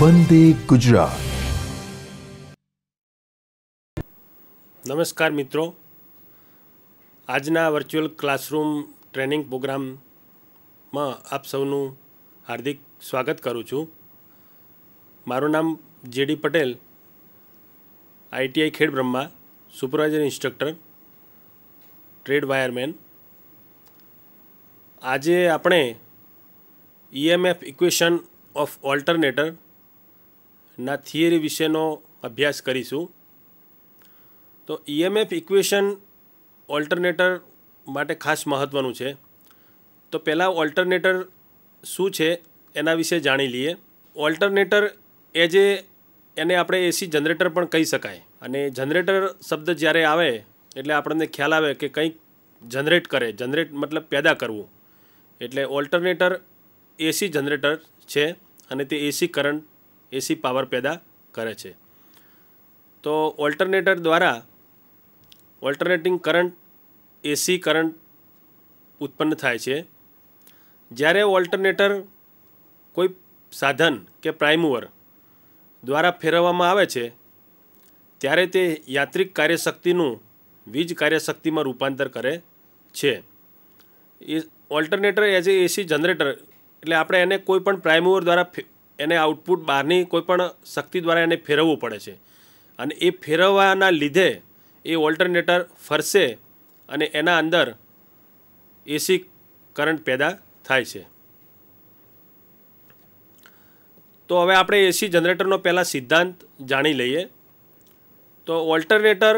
वंदे गुजरात। नमस्कार मित्रों, आजना virtual classroom training programme में आप सौनु हार्दिक स्वागत करूँ छूँ। मारू नाम JD Patel, ITI Khedbrahma, supervisor instructor, trade wiremen. आजे आपणे EMF इक्वेशन ऑफ ऑल्टरनेटर ना थियरी विशेनो अभ्यास करीशुं। तो EMF इक्वेशन ऑल्टरनेटर माटे खास महत्वनुं छे। तो पहला ऑल्टरनेटर शुं छे एना विषे जाणी लीए। ऑल्टरनेटर एजे एने आपणे AC जनरेटर पण कही शकाय। अने जनरेटर शब्द ज्यारे आवे एटले आपणे ख्याल आवे के कंईक जनरेट करे। जनरेट मतलब पैदा करवुं। एटले ऑल्टरनेटर AC जनरेटर छे अने ते AC करंट AC पावर पैदा करे छे। तो ऑल्टरनेटर द्वारा ऑल्टरनेटिंग करंट AC करंट उत्पन्न थाय छे। ज्यारे ऑल्टरनेटर कोई साधन के प्राइम मूवर द्वारा फेरववामां आवे छे त्यारे ते यांत्रिक कार्यशक्तिनुं वीज कार्यशक्ति में रूपांतर करे छे। Alternator as a AC generator एटले आपणे एने कोईपण प्राइम मूवर द्वारा एने आउटपुट बहारनी कोईपण शक्ति द्वारा एने फेरवવું પડે છે અને એ ફેરવવાના લીધે એ ઓલ્ટરનેટર ફરશે અને એના અંદર AC કરંટ પેદા થાય છે। તો હવે આપણે AC જનરેટરનો પહેલા સિદ્ધાંત જાણી લઈએ। તો ઓલ્ટરનેટર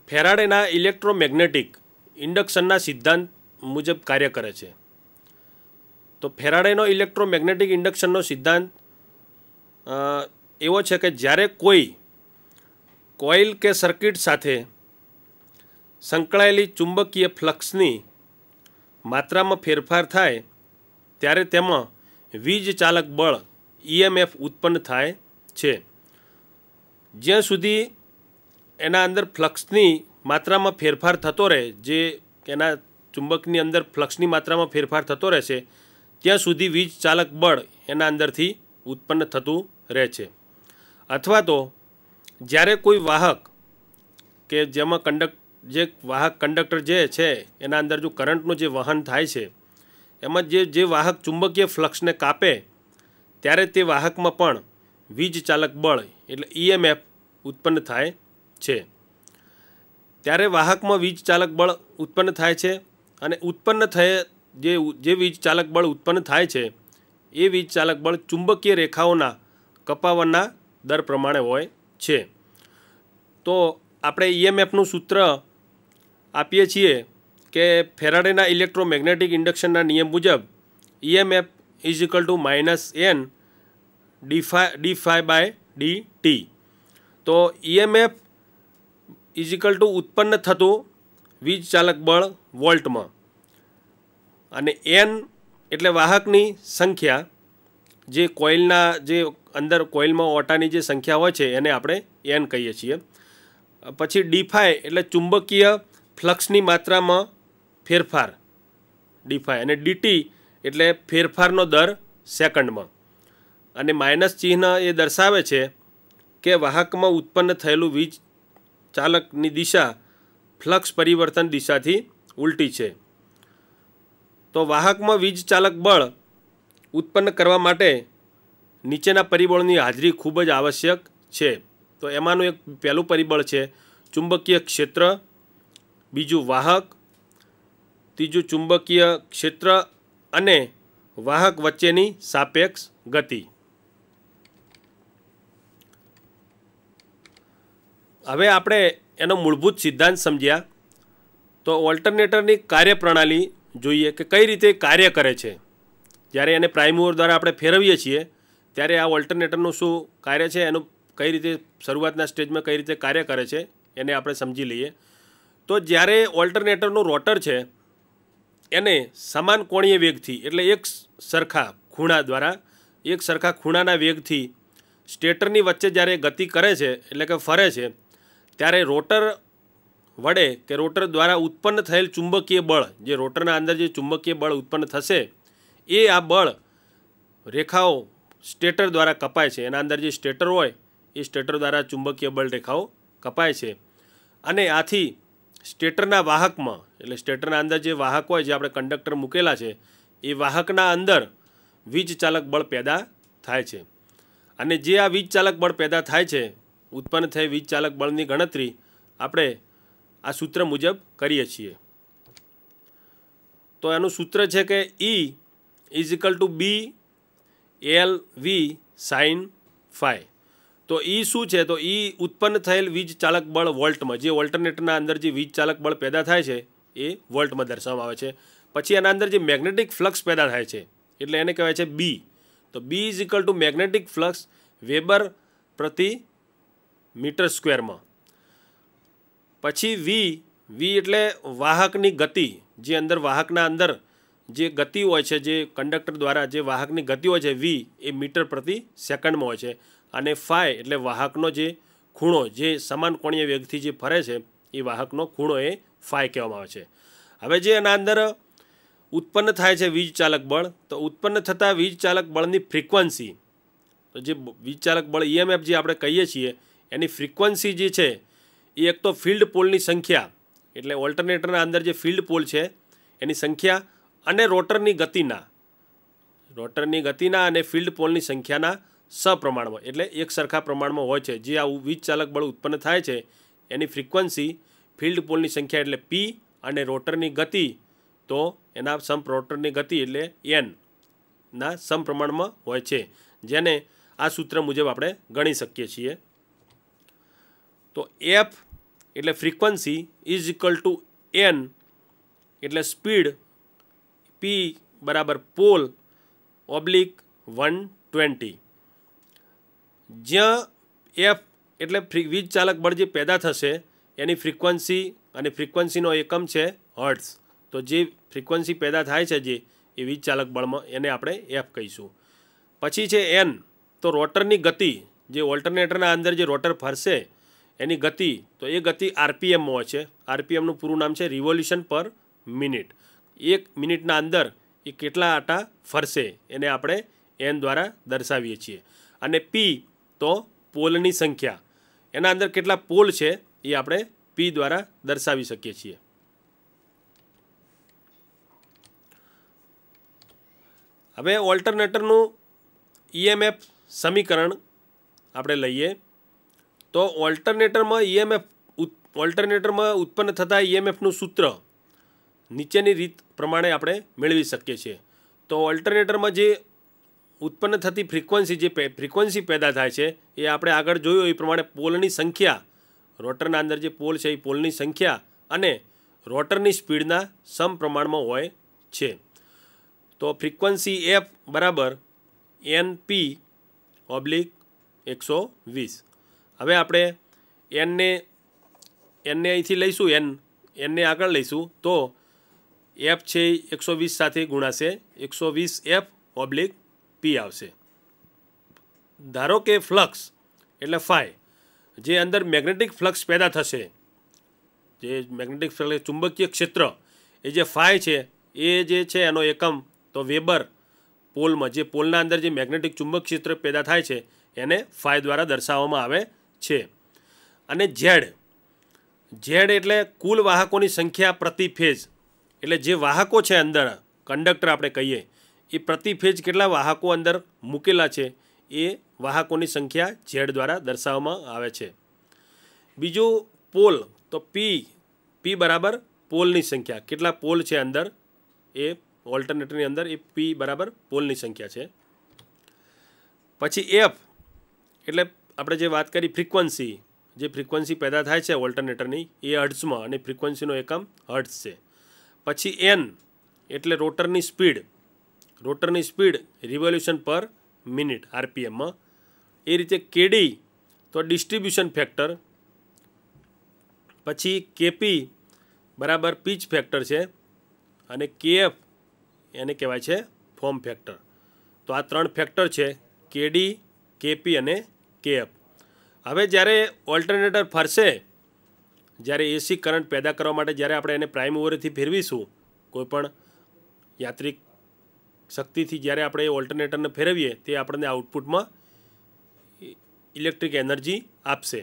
ફેરાડેના ઇલેક્ટ્રોમેગ્નેટિક ઇન્ડક્શનના સિદ્ધાંત મુજબ કાર્ય કરે છે। तो फेराडेनो इलेक्ट्रोमेग्नेटिक इंडक्शनનો સિદ્ધાંત એવો છે કે જ્યારે કોઈ કોઇલ કે સર્કિટ સાથે સંકળાયેલી ચુંબકીય ફ્લક્સની માત્રામાં ફેરફાર થાય ત્યારે તેમાં વીજ ચાલક બળ EMF ઉત્પન્ન થાય છે। જ્યાં સુધી એના અંદર ફ્લક્સની માત્રામાં ફેરફાર થતો રહે, જે એના ચુંબકની અંદર ફ્લક્સની માત્રામાં ફેરફાર થતો રહેશે ત્યાં સુધી વીજ ચાલક બળ એના અંદરથી ઉત્પન્ન થતું રહે છે। અથવા તો જ્યારે કોઈ વાહક કે જેમાં વાહક કંડક્ટર જે છે એના અંદર જો કરંટનું જે વહન થાય છે એમાં જે વાહક ચુંબકીય ફ્લક્સને કાપે ત્યારે તે વાહકમાં પણ વીજ ચાલક બળ એટલે EMF ઉત્પન્ન થાય છે। ત્યારે વાહકમાં વીજ ચાલક બળ ઉત્પન્ન થાય છે અને ઉત્પન્ન થયે જે વીજ ચાલક બળ ઉત્પન્ન થાય છે એ વીજ ચાલક બળ ચુંબકીય રેખાઓના કપાવવાના દર પ્રમાણે હોય છે। તો આપણે EMFનું સૂત્ર આપીએ છીએ કે ફેરાડેના ઇલેક્ટ્રોમેગ્નેટિક ઇન્ડક્શનના નિયમ મુજબ EMF =-n d∅dt। તો EMF ઉત્પન્ન થતું વીજ ચાલક બળ વોલ્ટમાં અને n એટલે વાહકની સંખ્યા, જે કોઇલના જે અંદર કોઇલમાં ઓટાની જે સંખ્યા હોય છે એને આપણે n કહીએ છીએ। પછી d∅ એટલે ચુંબકીય ફ્લક્સની માત્રામાં ફેરફાર d∅, અને dt એટલે ફેરફારનો દર સેકન્ડમાં, અને માઇનસ ચિહ્ન એ દર્શાવે છે કે વાહકમાં ઉત્પન્ન થયેલું વીજ ચાલકની દિશા ફ્લક્સ પરિવર્તન દિશાથી ઉલટી છે। तो वाहक में वीज चालक बल उत्पन्न करवा माटे नीचेना परिबळोनी हाजरी खूब ज आवश्यक है। तो एमानुं एक पहलू परिबळ है चुंबकीय क्षेत्र, बीजू वाहक, तीजू चुंबकीय क्षेत्र अने वाहक वच्चेनी सापेक्ष गति। हवे आपणे एनो मूलभूत सिद्धांत समझ्या। तो ऑल्टरनेटरनी कार्यप्रणाली જોઈએ કે કઈ રીતે કાર્ય કરે છે। જ્યારે એને પ્રાઇમ મૂવર દ્વારા આપણે ફેરવીએ છીએ ત્યારે આ ઓલ્ટરનેટરનું શું કાર્ય છે, એનું કઈ રીતે શરૂઆતના સ્ટેજમાં કઈ રીતે કાર્ય કરે છે એને આપણે સમજી લઈએ। તો જ્યારે ઓલ્ટરનેટરનું રોટર છે એને સમાન કોણીય વેગથી એટલે એક સરખા ખૂણા દ્વારા એક સરખા ખૂણાના વેગથી સ્ટેટરની વચ્ચે જ્યારે ગતિ કરે છે એટલે કે ફરે છે ત્યારે રોટર वडे के रोटर द्वारा उत्पन्न थयेल चुंबकीय बळ, जे रोटरना अंदर जे चुंबकीय बळ उत्पन्न थशे ए आ बळ रेखाओ સ્ટેટર દ્વારા કપાય છે. એના અંદર જે સ્ટેટર હોય એ સ્ટેટર દ્વારા ચુંબકીય બળ રેખાઓ કપાય છે અને આથી સ્ટેટરના વાહકમાં એટલે સ્ટેટરના અંદર જે વાહક હોય જે આપણે કંડક્ટર મૂકેલા છે એ વાહકના અંદર વીજ ચાલક બળ પેદા થાય છે અને જે આ વીજ ચાલક બળ પેદા થાય છે ઉત્પન્ન થઈ વીજ ચાલક બળની ગણતરી આપણે આ સૂત્ર મુજબ કરીએ છીએ. તો એનું સૂત્ર છે કે E = B/L/V sin phi. તો E શું છે? તો E ઉત્પન્ન થયેલ વીજ ચાલક બળ વોલ્ટમાં, જે ઓલ્ટરનેટરના અંદર જે વીજ ચાલક બળ પેદા થાય છે એ વોલ્ટમાં દર્શાવવામાં આવે છે. પછી એના અંદર જે મેગ્નેટિક ફ્લક્સ પેદા થાય છે એટલે એને કહેવાય છે B. તો B = મેગ્નેટિક ફ્લક્સ વેબર પ્રતિ મીટર સ્ક્વેરમાં. પછી V એટલે વાહકની ગતિ, જે અંદર વાહકના અંદર જે ગતિ હોય છે, જે કંડક્ટર દ્વારા જે વાહકની ગતિ હોય છે V એ મીટર પ્રતિ સેકન્ડમાં હોય છે. અને ફાઈ એટલે વાહકનો જે ખૂણો, જે સમાન કોણીય વેગથી જે ફરે છે એ વાહકનો ખૂણો એ ફાઈ કહેવામાં આવે છે. હવે જે એના અંદર ઉત્પન્ન થાય છે વીજ ચાલક બળ, તો ઉત્પન્ન થતા વીજ ચાલક બળની ફ્રીક્વન્સી, તો જે વીજ ચાલક બળ EMF જે આપણે કહીએ છીએ એની ફ્રીક્વન્સી જે છે એ એક તો ફિલ્ડ પોલની સંખ્યા એટલે ઓલ્ટરનેટરના અંદર જે ફિલ્ડ પોલ છે એની સંખ્યા અને રોટરની ગતિના અને ફિલ્ડ પોલની સંખ્યાના સપ્રમાણમાં એટલે એક સરખા પ્રમાણમાં હોય છે. જે આ વીજ ચાલક બળ ઉત્પન્ન થાય છે એની ફ્રીક્વન્સી ફિલ્ડ પોલની સંખ્યા એટલે P અને રોટરની ગતિ તો એના રોટરની ગતિ એટલે N ના સમપ્રમાણમાં હોય છે, જેને આ સૂત્ર મુજબ આપણે ગણી શકીએ છીએ. તો F એટલે ફ્રીક્વન્સી = N એટલે સ્પીડ, P = પોલ / 120. જ્યાં F એટલે વીજ ચાલક બળ જે પેદા થશે એની ફ્રીક્વન્સી અને ફ્રીક્વન્સીનો એકમ છે હર્ટ્ઝ. તો જે ફ્રીક્વન્સી પેદા થાય છે જે એ વીજ ચાલક બળમાં એને આપણે F કહીશું. પછી છે N, તો રોટરની ગતિ, જે ઓલ્ટરનેટરના અંદર જે રોટર ફરશે એની ગતિ, તો એ ગતિ RPMમાં હોય છે. RPMનું પૂરું નામ છે રિવોલ્યુશન પર મિનિટ. 1 મિનિટના અંદર એ કેટલા આટા ફરશે એને આપણે N દ્વારા દર્શાવીએ છીએ. અને P તો પોલની સંખ્યા, એના અંદર કેટલા પોલ છે એ આપણે P દ્વારા દર્શાવી શકીએ છીએ. હવે ઓલ્ટરનેટરનું EMF સમીકરણ આપણે લઈએ. તો ઓલ્ટરનેટરમાં ઉત્પન્ન થતા EMFનું સૂત્ર નીચેની રીત પ્રમાણે આપણે મેળવી શકીએ છીએ. તો ઓલ્ટરનેટરમાં જે ઉત્પન્ન થતી ફ્રીક્વન્સી પેદા થાય છે એ આપણે આગળ જોયું એ પ્રમાણે પોલની સંખ્યા, રોટરના અંદર જે પોલ છે એ પોલની સંખ્યા અને રોટરની સ્પીડના સમપ્રમાણમાં હોય છે. તો ફ્રીક્વન્સી F = NP/120. હવે આપણે Nને અહીંથી લઈશું, Nને આગળ લઈશું તો F છે 120 સાથે ગુણાશે, 120F/P આવશે. ધારો કે ફ્લક્સ એટલે ફાઈ, જે અંદર મેગ્નેટિક ફ્લક્સ પેદા થશે, જે મેગ્નેટિક ફ્લક્સ ચુંબકીય ક્ષેત્ર એ જે ફાઈ છે એ જે છે એનો એકમ તો વેબર પોલમાં, જે પોલના અંદર જે મેગ્નેટિક ચુંબક ક્ષેત્ર પેદા થાય છે એને ફાઈ દ્વારા દર્શાવવામાં આવે છે. અને Z એટલે કુલ વાહકોની સંખ્યા પ્રતિ ફેઝ, એટલે જે વાહકો છે અંદર કંડક્ટર આપણે કહીએ એ પ્રતિ ફેઝ કેટલા વાહકો અંદર મૂકેલા છે એ વાહકોની સંખ્યા Z દ્વારા દર્શાવવામાં આવે છે. બીજું પોલ, તો P = પોલની સંખ્યા, કેટલા પોલ છે અંદર એ ઓલ્ટરનેટરની અંદર એ P = પોલની સંખ્યા છે. પછી F એટલે આપણે જે વાત કરી ફ્રીક્વન્સી, જે ફ્રીક્વન્સી પેદા થાય છે ઓલ્ટરનેટરની એ હર્ટ્ઝમાં અને ફ્રીક્વન્સીનો એકમ હર્ટ્ઝ છે. પછી N એટલે રોટરની સ્પીડ રિવોલ્યુશન પર મિનિટ RPMમાં. એ રીતે KD તો ડિસ્ટ્રીબ્યુશન ફેક્ટર. પછી KP = પીચ ફેક્ટર છે અને KF એને કહેવાય છે ફોર્મ ફેક્ટર. તો આ 3 ફેક્ટર છે KD, KP અને KF. હવે જ્યારે ઓલ્ટરનેટર ફરશે, જ્યારે AC કરંટ પેદા કરવા માટે જ્યારે આપણે એને પ્રાઇમ મૂવરથી ફેરવીશું, કોઈપણ યાંત્રિક શક્તિથી જ્યારે આપણે એ ઓલ્ટરનેટરને ફેરવીએ તે આપણને આઉટપુટમાં ઇલેક્ટ્રિક એનર્જી આપશે.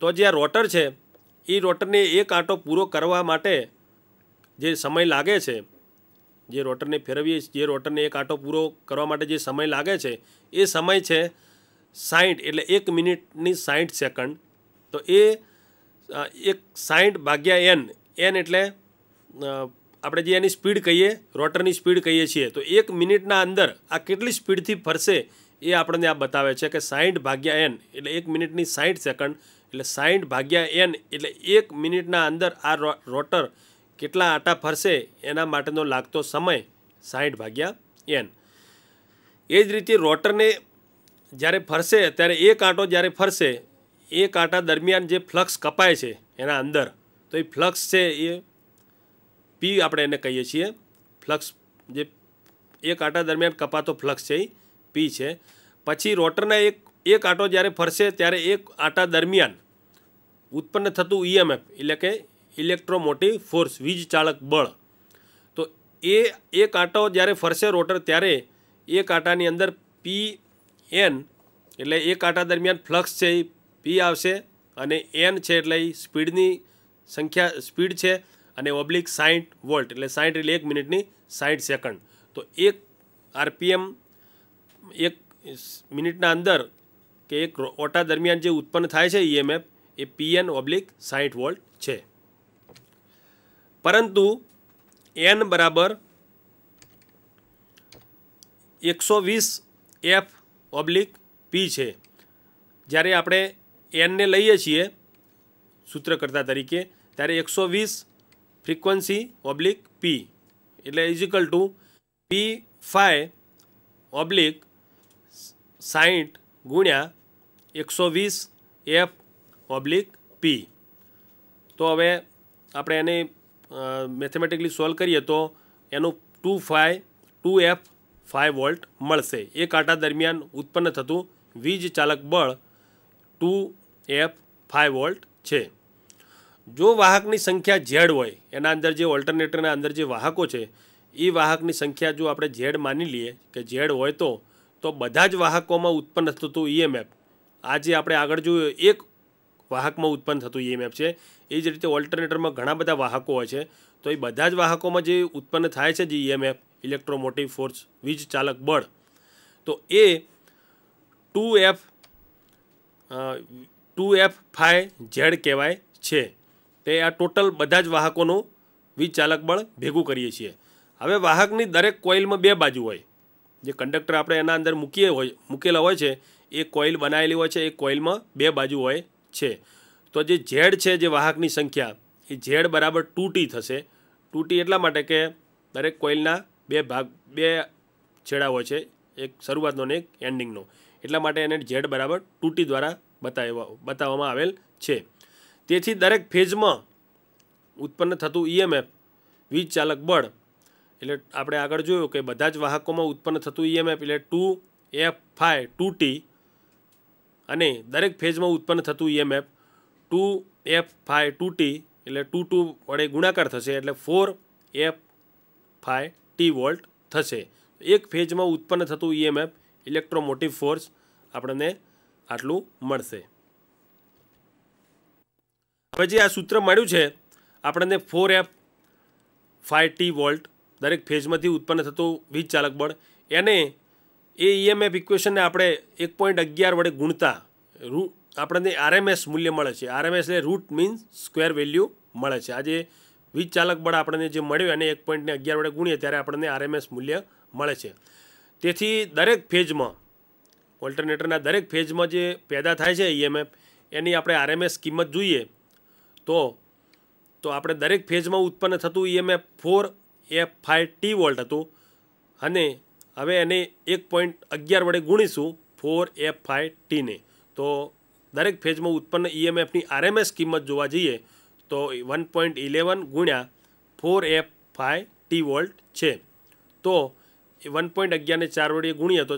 તો જે આ રોટર છે એ રોટરને એક આંટો પૂરો કરવા માટે જે સમય લાગે છે, જે રોટરને ફેરવીએ, જે રોટરને એક આંટો પૂરો કરવા માટે જે સમય લાગે છે એ સમય છે 60, એટલે 1 મિનિટની 60 સેકન્ડ. તો એ એક 60 ભાગ્યા n એટલે આપણે જે એની સ્પીડ કહીએ, રોટરની સ્પીડ કહીએ છીએ, તો 1 મિનિટના અંદર આ કેટલી સ્પીડથી ફરશે એ આપણને આ બતાવે છે કે 60 ભાગ્યા n એટલે 1 મિનિટની 60 સેકન્ડ, એટલે 60 ભાગ્યા n એટલે 1 મિનિટના અંદર આ રોટર કેટલા આંટા ફરશે એના માટેનો લાગતો સમય 60 ભાગ્યા n. એ જ રીતે રોટરને જ્યારે ફરશે ત્યારે એક આંટો જ્યારે ફરશે, એક આંટા દરમિયાન જે ફ્લક્સ કપાય છે એના અંદર, તો એ ફ્લક્સ છે એ પી આપણે એને કહીએ છીએ. ફ્લક્સ જે એક આંટા દરમિયાન કપાતો ફ્લક્સ છે એ પી છે. પછી રોટરના એક આંટો જ્યારે ફરશે ત્યારે એક આંટા દરમિયાન ઉત્પન્ન થતું EMF એટલે કે ઇલેક્ટ્રોમોટિવ ફોર્સ, વીજ ચાલક બળ, તો એ એક આંટો જ્યારે ફરશે રોટર ત્યારે એક આંટાની અંદર PN એટલે એક આંટા દરમિયાન ફ્લક્સ છે એ P આવશે, અને n છે એટલે એ સ્પીડની સંખ્યા, સ્પીડ છે, અને ઓબ્લિક 60 વોલ્ટ એટલે 60 એટલે 1 મિનિટની 60 સેકન્ડ. તો એક RPM 1 મિનિટના અંદર કે એક ઓટા દરમિયાન જે ઉત્પન્ન થાય છે EMF એ PN/60 વોલ્ટ છે. પરંતુ n બરાબર 120 F/P છે. જ્યારે આપણે n ને લઈએ છીએ સૂત્રકર્તા તરીકે ત્યારે 120 ફ્રીક્વન્સી/P એટલે ઇઝિકલ ટુ P5/60 ગુણ્યા 120 F/P. તો હવે આપણે એને મેથેમેટિકલી સોલ્વ કરીએ તો એનું 2F/5 વોલ્ટ મળશે. એક આંટા દરમિયાન ઉત્પન્ન થતું વીજ ચાલક બળ 2F/5 વોલ્ટ છે. જો વાહકની સંખ્યા Z હોય, એના અંદર જે ઓલ્ટરનેટરના અંદર જે વાહકો છે એ વાહકની સંખ્યા જો આપણે Z માની લઈએ કે Z હોય તો બધા જ વાહકોમાં ઉત્પન્ન થતું EMF, આ જે આપણે આગળ જોયું એક વાહકમાં ઉત્પન્ન થતું EMF છે, એ જ રીતે ઓલ્ટરનેટરમાં ઘણા બધા વાહકો હોય છે, તો એ બધા જ વાહકોમાં જે ઉત્પન્ન થાય છે જે EMF ઇલેક્ટ્રોમોટિવ ફોર્સ, વીજ ચાલક બળ, તો એ 2F/Z કહેવાય છે. તે આ ટોટલ બધા જ વાહકોનું વીજ ચાલક બળ ભેગું કરીએ છીએ. હવે વાહકની દરેક કોઇલમાં બે બાજુ હોય. જે કંડક્ટર આપણે એના અંદર મૂકેલા હોય છે એ કોઇલ બનાવેલી હોય છે, એ કોઇલમાં બે બાજુ હોય છે. તો જે Z છે, જે વાહકની સંખ્યા, એ Z બરાબર 2T થશે. 2T એટલા માટે કે દરેક કોઇલના બે છેડા હોય છે, એક શરૂઆતનો ને એક એન્ડિંગનો, એટલા માટે એને Z બરાબર 2T દ્વારા બતાવવામાં આવેલ છે. તેથી દરેક ફેઝમાં ઉત્પન્ન થતું EMF વીજ ચાલક બળ, એટલે આપણે આગળ જોયું કે બધા જ વાહકોમાં ઉત્પન્ન થતું EMF એટલે 2F/2T, અને દરેક ફેઝમાં ઉત્પન્ન થતું EMF 2F/2T એટલે 2 વડે ગુણાકાર થશે એટલે 4F/T વોલ્ટ થશે. એક ફેઝમાં ઉત્પન્ન થતું EMF ઇલેક્ટ્રોમોટિવ ફોર્સ આપણને આટલું મળશે. હવે જે આ સૂત્ર મળ્યું છે આપણને 4F/T વોલ્ટ દરેક ફેઝમાંથી ઉત્પન્ન થતું વીજ ચાલક બળ, એને એ EMF ઇક્વેશનને આપણે 1.11 વડે ગુણતા આપણને RMS મૂલ્ય મળે છે. RMS એટલે રૂટ મીન્સ સ્ક્વેર વેલ્યુ મળે છે. આજે વીજ ચાલક બળ આપણને જે મળ્યું એને 1.11 વડે ગુણીએ ત્યારે આપણને RMS મૂલ્ય મળે છે. તેથી દરેક ફેઝમાં, ઓલ્ટરનેટરના દરેક ફેઝમાં જે પેદા થાય છે EMF, એની આપણે RMS કિંમત જોઈએ તો આપણે દરેક ફેઝમાં ઉત્પન્ન થતું EMF 4F/T વોલ્ટ હતું, અને હવે એને 1.11 વડે ગુણીશું 4F/T ને, તો દરેક ફેઝમાં ઉત્પન્ન EMFની RMS કિંમત જોવા જઈએ તો 1.11 ગુણ્યા 4F/T વોલ્ટ છે. તો 1.11 ને 4 વડે ગુણીએ તો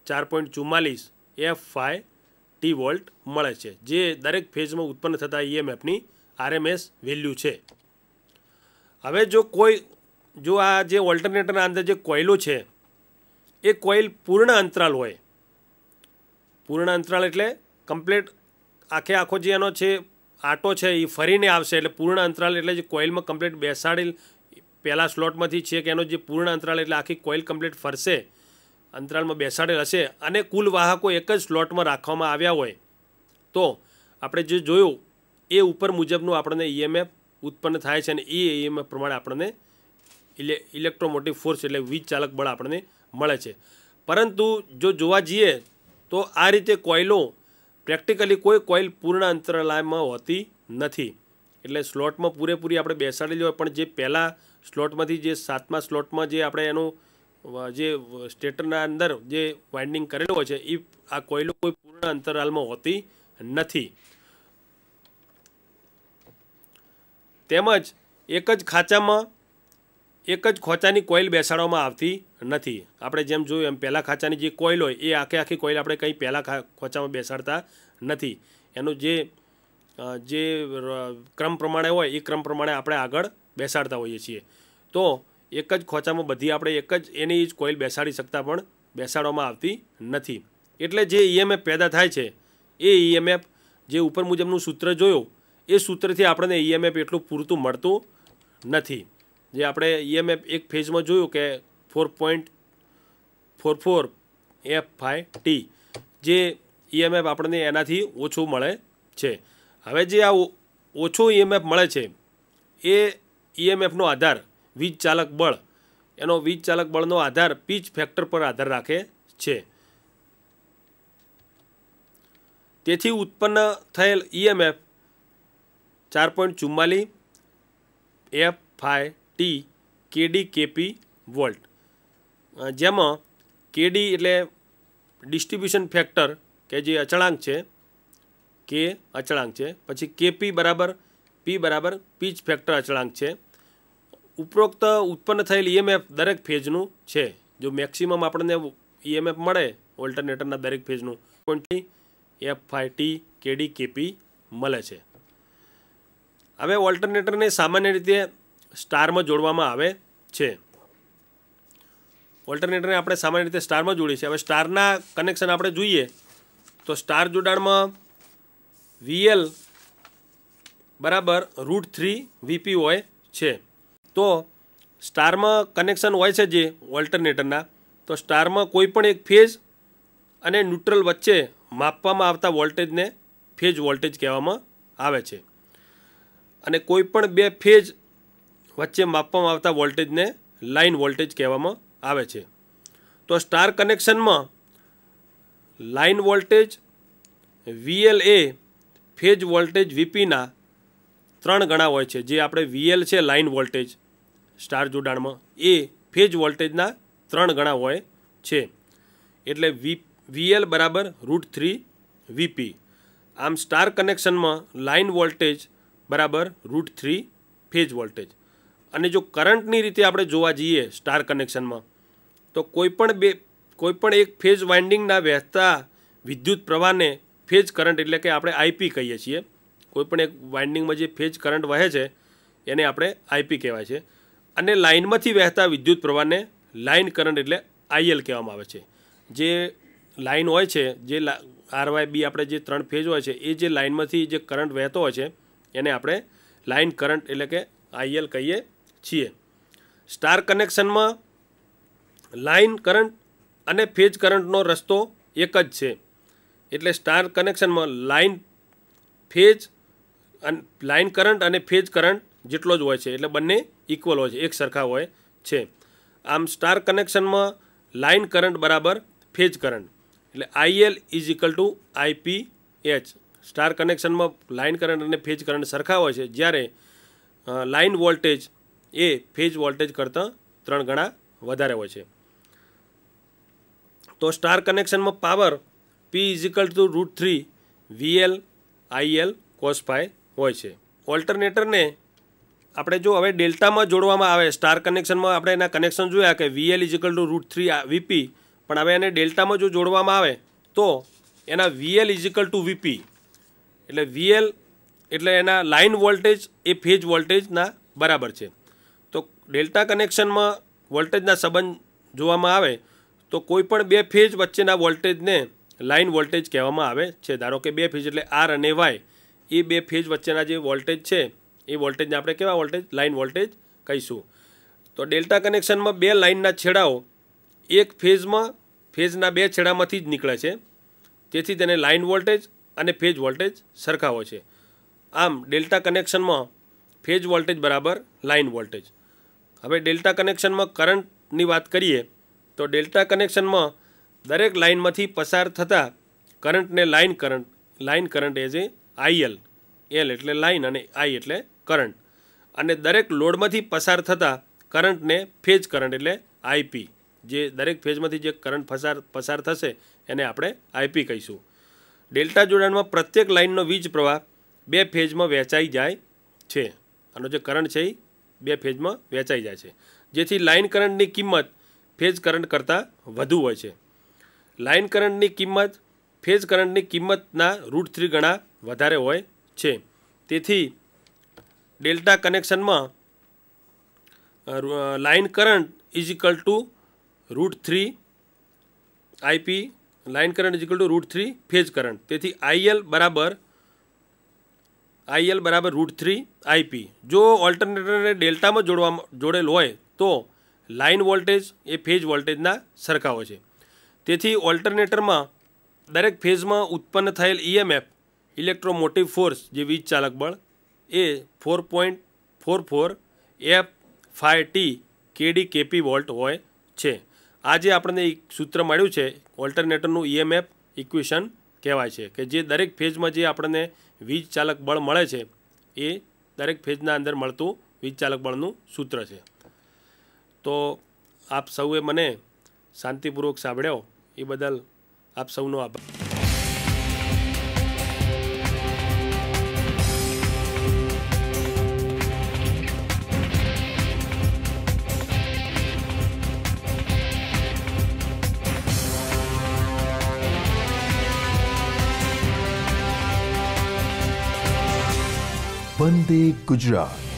4.44 F/T વોલ્ટ મળે છે, જે દરેક ફેઝમાં ઉત્પન્ન થતા EMFની RMS વેલ્યુ છે. હવે જો આ જે ઓલ્ટરનેટરના અંદર જે કોઇલો છે એ કોઇલ પૂર્ણ અંતરાલ હોય, પૂર્ણ અંતરાલ એટલે કમ્પ્લીટ આખો જે એનો છે આટો છે એ ફરીને આવશે, એટલે પૂર્ણ અંતરાલ એટલે જે કોઇલમાં કમ્પ્લીટ બેસાડેલ પહેલાં સ્લોટમાંથી છે કે એનો જે પૂર્ણ અંતરાલ એટલે આખી કોઇલ કમ્પ્લીટ ફરશે, અંતરાલમાં બેસાડેલ હશે અને કુલ વાહકો એક જ સ્લોટમાં રાખવામાં આવ્યા હોય તો આપણે જે જોયું એ ઉપર મુજબનું આપણને ઈએમએફ ઉત્પન્ન થાય છે અને એ ઈએમએફ પ્રમાણે આપણને ઇલેક્ટ્રોમોટિવ ફોર્સ એટલે વીજ ચાલક બળ આપણને મળે છે. પરંતુ જો જોવા જઈએ તો આ રીતે કોઇલો પ્રેક્ટિકલી કોઈ કોઇલ પૂર્ણ અંતરાલમાં હોતી નથી, એટલે સ્લોટમાં પૂરેપૂરી આપણે બેસાડેલી હોય પણ જે પહેલાં સ્લોટમાંથી જે 7મા સ્લોટમાં જે આપણે એનું જે સ્ટેટરના અંદર જે વાઇન્ડિંગ કરેલું હોય છે એ આ કોઇલો કોઈ પૂર્ણ અંતરાલમાં હોતી નથી. તેમજ એક જ ખાંચામાં એક જ ખોચાની કોઇલ બેસાડવામાં આવતી નથી. આપણે જેમ જોયું એમ પહેલાં ખાંચાની જે કોઇલ હોય એ આખી કોઇલ આપણે કંઈ પહેલાં ખોચામાં બેસાડતા નથી, એનું જે ક્રમ પ્રમાણે હોય એ ક્રમ પ્રમાણે આપણે આગળ બેસાડતા હોઈએ છીએ. તો એક જ ખોચામાં બધી આપણે એક જ એની જ કોઇલ બેસાડી શકતા પણ બેસાડવામાં આવતી નથી. એટલે જે ઈએમએફ પેદા થાય છે એ ઈએમએફ જે ઉપર મુજબનું સૂત્ર જોયું એ સૂત્રથી આપણને ઈએમએફ એટલું પૂરતું મળતું નથી. જે આપણે ઈએમએફ એક ફેઝમાં જોયું કે 4.44 F⁵T જે ઈએમએફ આપણને એનાથી ઓછું મળે છે. હવે જે આ ઓછો ઈએમએફ મળે છે એ ઈએમએફનો આધાર વીજ ચાલક બળ, એનો વીજ ચાલક બળનો આધાર પીચ ફેક્ટર પર આધાર રાખે છે. તેથી ઉત્પન્ન થયેલ ઈએમએફ 4.44 F⁵T કેડી કેપી વોલ્ટ, જેમાં કેડી એટલે ડિસ્ટ્રીબ્યુશન ફેક્ટર કે જે અચળાંક છે, કે અચળાંક છે, પછી કેપી બરાબર પી બરાબર પીચ ફેક્ટર અચળાંક છે. ઉપરોક્ત ઉત્પન્ન થયેલ ઈએમએફ દરેક ફેઝનું છે. જો મેક્સિમમ આપણને ઈએમએફ મળે ઓલ્ટરનેટરના દરેક ફેઝનું F⁵T કેડી કેપી મળે છે. હવે ઓલ્ટરનેટરને સામાન્ય રીતે સ્ટારમાં જોડવામાં આવે છે. ઓલ્ટરનેટરને આપણે સામાન્ય રીતે સ્ટારમાં જોડીએ છીએ. હવે સ્ટારના કનેક્શન આપણે જોઈએ તો સ્ટાર જોડાણમાં VL બરાબર √3 Vp હોય છે. તો સ્ટારમાં કનેક્શન હોય છે જે ઓલ્ટરનેટરના, તો સ્ટારમાં કોઈ પણ એક ફેઝ અને ન્યુટ્રલ વચ્ચે માપવામાં આવતા વોલ્ટેજને ફેઝ વોલ્ટેજ કહેવામાં આવે છે અને કોઈ પણ બે ફેઝ વચ્ચે માપવામાં આવતા વોલ્ટેજને લાઇન વોલ્ટેજ કહેવામાં આવે છે. તો સ્ટાર કનેક્શનમાં લાઇન વોલ્ટેજ VL એ ફેઝ વોલ્ટેજ VPના 3 ગણા હોય છે. જે આપણે VL છે લાઇન વોલ્ટેજ સ્ટાર જોડાણમાં એ ફેઝ વોલ્ટેજના 3 ગણા હોય છે. એટલે VL બરાબર √3 Vp. આમ સ્ટાર કનેક્શનમાં લાઇન વોલ્ટેજ બરાબર √3 ફેઝ વોલ્ટેજ. અને જો કરંટની રીતે આપણે જોવા જઈએ સ્ટાર કનેક્શનમાં તો કોઈપણ એક ફેઝ વાઇન્ડિંગના વહેતા વિદ્યુત પ્રવાહને ફેઝ કરંટ એટલે કે આપણે IP કહીએ છીએ. કોઈપણ એક વાઇન્ડિંગમાં જે ફેઝ કરંટ વહે છે એને આપણે IP કહેવાય છે. અને લાઇનમાંથી વહેતા વિદ્યુત પ્રવાહને લાઇન કરંટ એટલે IL કહેવામાં આવે છે. જે લાઇન હોય છે, જે RYB આપણે જે 3 ફેઝ હોય છે એ જે લાઇનમાંથી જે કરંટ વહેતો હોય છે એને આપણે લાઇન કરંટ એટલે કે IL કહીએ છીએ. સ્ટાર કનેક્શનમાં લાઇન કરંટ અને ફેઝ કરંટનો રસ્તો એક જ છે. એટલે સ્ટાર કનેક્શનમાં લાઇન કરંટ અને ફેઝ કરંટ જેટલો જ હોય છે, એટલે બંને ઇક્વલ હોય છે, એક સરખા હોય છે. આમ સ્ટાર કનેક્શનમાં લાઇન કરંટ બરાબર ફેઝ કરંટ એટલે IL = IPH. સ્ટાર કનેક્શનમાં લાઇન કરંટ અને ફેઝ કરંટ સરખા હોય છે, જ્યારે લાઇન વોલ્ટેજ એ ફેઝ વોલ્ટેજ કરતાં 3 ગણા વધારે હોય છે. તો સ્ટાર કનેક્શનમાં power P √3 VL IL cos ∅ હોય છે. ઓલ્ટરનેટરને આપણે જો હવે ડેલ્ટામાં જોડવામાં આવે, સ્ટાર કનેક્શનમાં આપણે એના કનેક્શન જોયા કે VL √3 Vp, પણ હવે એને ડેલ્ટામાં જો જોડવામાં આવે તો એના VL = Vp. એટલે VL એટલે એના લાઇન વોલ્ટેજ એ ફેઝ વોલ્ટેજના બરાબર છે. તો ડેલ્ટા કનેક્શનમાં વોલ્ટેજના સંબંધ જોવામાં આવે તો કોઈપણ બે ફેઝ વચ્ચેના વોલ્ટેજને લાઇન વોલ્ટેજ કહેવામાં આવે છે. ધારો કે બે ફેઝ એટલે આર અને વાય, એ બે ફેઝ વચ્ચેના જે વોલ્ટેજ છે એ વોલ્ટેજને આપણે કેવા વોલ્ટેજ? લાઇન વોલ્ટેજ કહીશું. તો ડેલ્ટા કનેક્શનમાં બે લાઇનના છેડાઓ એક ફેઝના બે છેડામાંથી જ નીકળે છે, તેથી તેને લાઇન વોલ્ટેજ અને ફેઝ વોલ્ટેજ સરખા હોય છે. આમ ડેલ્ટા કનેક્શનમાં ફેઝ વોલ્ટેજ બરાબર લાઇન વોલ્ટેજ. હવે ડેલ્ટા કનેક્શનમાં કરંટની વાત કરીએ તો ડેલ્ટા કનેક્શનમાં દરેક લાઇનમાંથી પસાર થતા કરંટને line current as a IL, L એટલે લાઇન અને આઈ એટલે કરંટ, અને દરેક લોડમાંથી પસાર થતા કરંટને ફેઝ કરંટ એટલે આઈપી, જે દરેક ફેઝમાંથી જે કરંટ પસાર થશે એને આપણે આઈપી કહીશું. ડેલ્ટા જોડાણમાં પ્રત્યેક લાઇનનો વીજ પ્રવાહ બે ફેઝમાં વહેંચાઈ જાય છે. આનો જે કરંટ છે એ બે ફેઝમાં વહેંચાઈ જાય છે, જેથી લાઇન કરંટની કિંમત ફેઝ કરંટ કરતાં વધુ હોય છે. લાઇન કરંટની કિંમત ફેઝ કરંટની કિંમતના √3 ગણા વધારે હોય છે. તેથી ડેલ્ટા કનેક્શનમાં line current is equal to √3 IP, line current is equal to √3 phase current. તેથી આઈએલ બરાબર √3 આઈપી. જો ઓલ્ટરનેટરને ડેલ્ટામાં જોડેલ હોય તો લાઇન વોલ્ટેજ એ ફેઝ વોલ્ટેજના સરખા હોય છે. તેથી ઓલ્ટરનેટરમાં દરેક ફેઝમાં ઉત્પન્ન થયેલ ઈએમએફ, ઇલેક્ટ્રોમોટિવ ફોર્સ જે વીજ ચાલક બળ, એ 4.44 F∅T KD KP વોલ્ટ હોય છે. આ જે આપણને એક સૂત્ર મળ્યું છે ઓલ્ટરનેટરનું ઈએમએફ ઇક્વેશન કહેવાય છે, કે જે દરેક ફેઝમાં જે આપણને વીજ ચાલક બળ મળે છે એ દરેક ફેઝના અંદર મળતું વીજ ચાલક બળનું સૂત્ર છે. તો આપ સૌએ મને શાંતિપૂર્વક સાંભળ્યો એ બદલ આપ સૌનો આભાર. વંદે ગુજરાત.